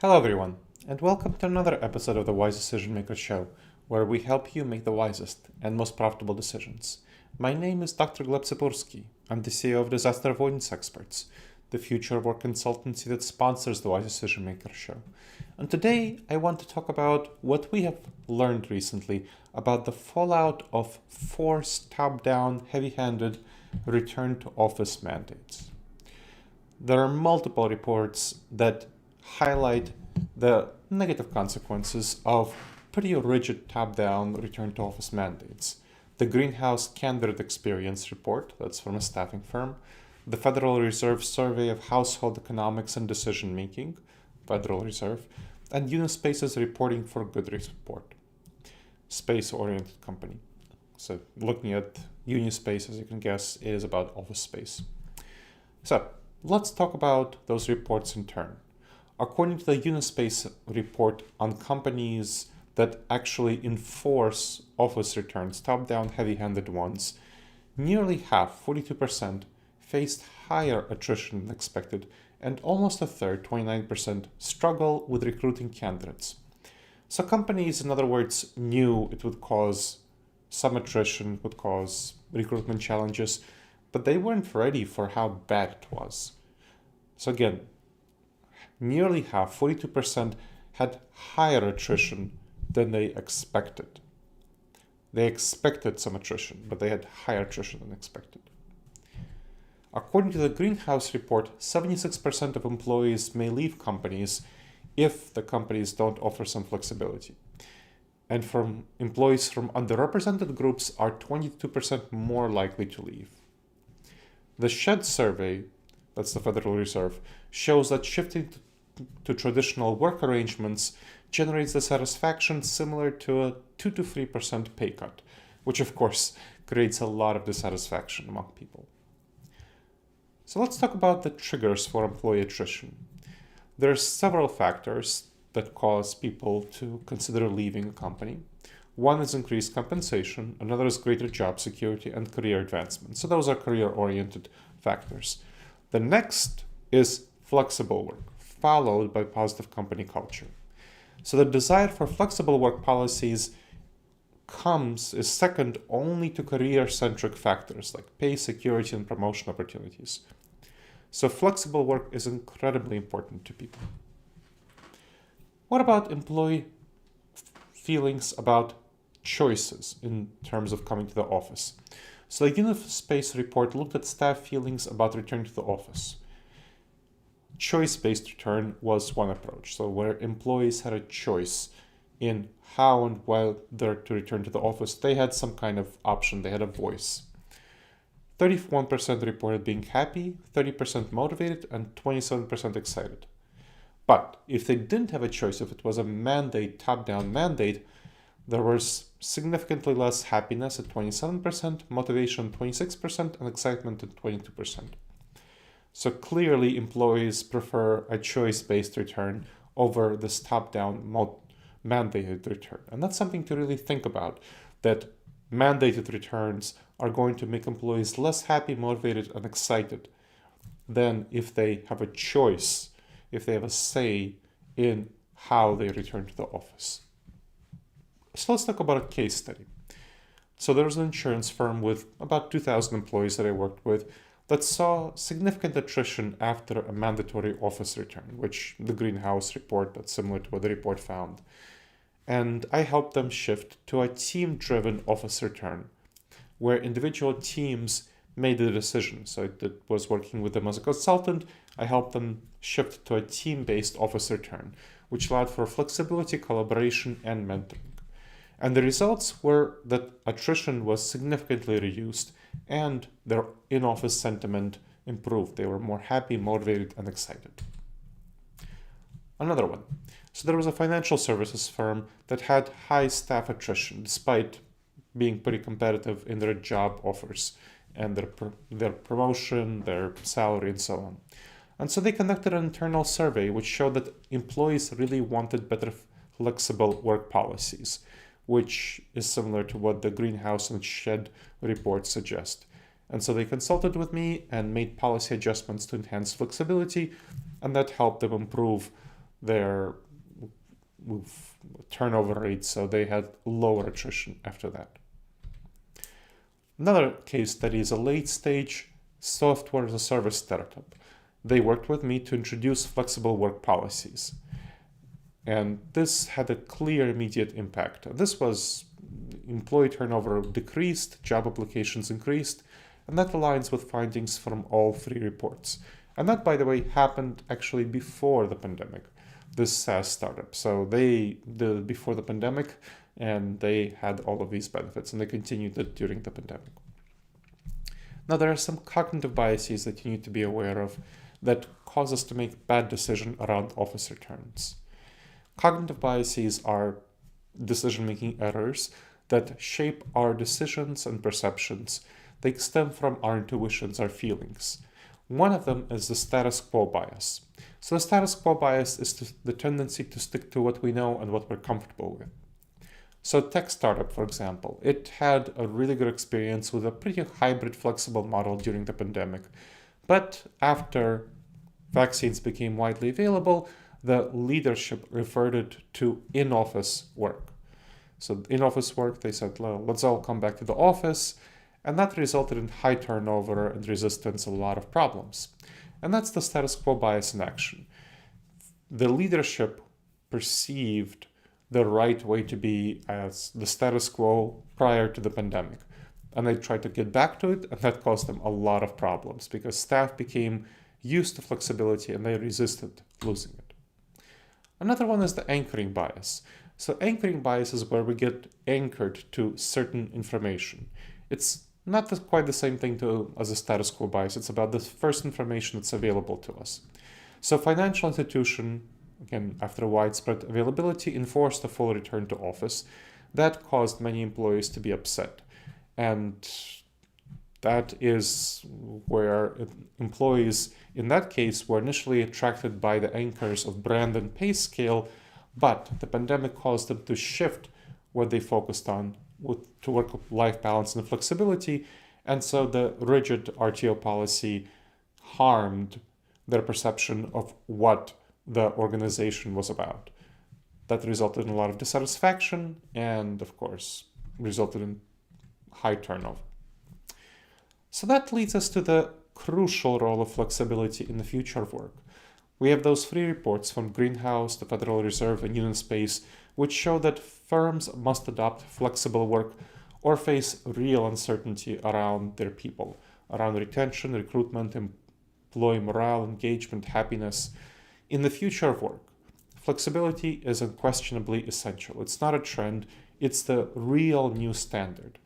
Hello everyone, and welcome to another episode of the Wise Decision Maker Show, where we help you make the wisest and most profitable decisions. My name is Dr. Gleb Tsipursky. I'm the CEO of Disaster Avoidance Experts, the future work consultancy that sponsors the Wise Decision Maker Show. And today I want to talk about what we have learned recently about the fallout of forced, top-down, heavy-handed return to office mandates. There are multiple reports that highlight the negative consequences of pretty rigid top-down return to office mandates. The Greenhouse Candidate Experience Report, that's from a staffing firm, the Federal Reserve Survey of Household Economics and Decision Making, Federal Reserve, and Unispace's Reporting for Good Report, space-oriented company. So looking at Unispace, as you can guess, it is about office space. So let's talk about those reports in turn. According to the Unispace report on companies that actually enforce office returns, top-down, heavy-handed ones, nearly half, 42%, faced higher attrition than expected, and almost a third, 29%, struggle with recruiting candidates. So companies, in other words, knew it would cause some attrition, would cause recruitment challenges, but they weren't ready for how bad it was. So again, nearly half, 42%, had higher attrition than they expected. They expected some attrition, but they had higher attrition than expected. According to the Greenhouse report, 76% of employees may leave companies if the companies don't offer some flexibility. And from employees from underrepresented groups are 22% more likely to leave. The SHED survey, that's the Federal Reserve, shows that shifting to traditional work arrangements generates the satisfaction similar to a 2 to 3% pay cut, which of course creates a lot of dissatisfaction among people. So let's talk about the triggers for employee attrition. There are several factors that cause people to consider leaving a company. One is increased compensation, another is greater job security and career advancement. So those are career-oriented factors. The next is flexible work, followed by positive company culture. So the desire for flexible work policies is second only to career-centric factors like pay, security, and promotion opportunities. So flexible work is incredibly important to people. What about employee feelings about choices in terms of coming to the office? So the Unispace report looked at staff feelings about returning to the office. Choice-based return was one approach, so where employees had a choice in how and whether to return to the office. They had some kind of option, they had a voice. 31% reported being happy, 30% motivated, and 27% excited. But if they didn't have a choice, if it was a mandate, top-down mandate, there was significantly less happiness at 27%, motivation 26%, and excitement at 22%. So clearly employees prefer a choice-based return over this top-down mandated return. And that's something to really think about, that mandated returns are going to make employees less happy, motivated, and excited than if they have a choice, if they have a say in how they return to the office. So let's talk about a case study. So there was an insurance firm with about 2,000 employees that I worked with that saw significant attrition after a mandatory office return, which the Greenhouse report, that's similar to what the report found. And I helped them shift to a team-driven office return, where individual teams made the decision. So I was working with them as a consultant. I helped them shift to a team-based office return, which allowed for flexibility, collaboration, and mentoring. And the results were that attrition was significantly reduced and their in-office sentiment improved. They were more happy, motivated, and excited. Another one. So there was a financial services firm that had high staff attrition despite being pretty competitive in their job offers and their promotion, their salary, and so on. And so they conducted an internal survey which showed that employees really wanted better flexible work policies, which is similar to what the Greenhouse and SHED reports suggest. And so they consulted with me and made policy adjustments to enhance flexibility, and that helped them improve their turnover rate, so they had lower attrition after that. Another case study is a late-stage software as a service startup. They worked with me to introduce flexible work policies. And this had a clear immediate impact. This was employee turnover decreased, job applications increased, and that aligns with findings from all 3 reports. And that, by the way, happened actually before the pandemic, this SaaS startup. So they did it before the pandemic, and they had all of these benefits, and they continued it during the pandemic. Now, there are some cognitive biases that you need to be aware of that cause us to make bad decisions around office returns. Cognitive biases are decision-making errors that shape our decisions and perceptions. They stem from our intuitions, our feelings. One of them is the status quo bias. So the status quo bias is the tendency to stick to what we know and what we're comfortable with. So tech startup, for example, it had a really good experience with a pretty hybrid, flexible model during the pandemic. But after vaccines became widely available, the leadership reverted to in-office work. So in-office work, they said, let's all come back to the office. And that resulted in high turnover and resistance, a lot of problems. And that's the status quo bias in action. The leadership perceived the right way to be as the status quo prior to the pandemic. And they tried to get back to it, and that caused them a lot of problems because staff became used to flexibility and they resisted losing it. Another one is the anchoring bias. So anchoring bias is where we get anchored to certain information. It's not quite the same thing as a status quo bias. It's about the first information that's available to us. So financial institution, again, after widespread availability, enforced a full return to office. That caused many employees to be upset. And that is where employees, in that case, were initially attracted by the anchors of brand and pay scale, but the pandemic caused them to shift what they focused on to work-life balance and flexibility. And so the rigid RTO policy harmed their perception of what the organization was about. That resulted in a lot of dissatisfaction and, of course, resulted in high turnover. So that leads us to the crucial role of flexibility in the future of work. We have those 3 reports from Greenhouse, the Federal Reserve, and Union Space, which show that firms must adopt flexible work or face real uncertainty around their people, around retention, recruitment, employee morale, engagement, happiness. In the future of work, flexibility is unquestionably essential. It's not a trend, it's the real new standard.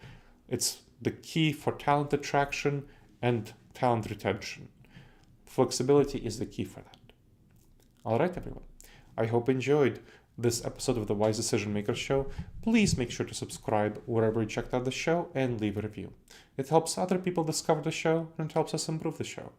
It's the key for talent attraction and talent retention. Flexibility is the key for that. All right, everyone. I hope you enjoyed this episode of the Wise Decision Maker Show. Please make sure to subscribe wherever you checked out the show and leave a review. It helps other people discover the show and it helps us improve the show.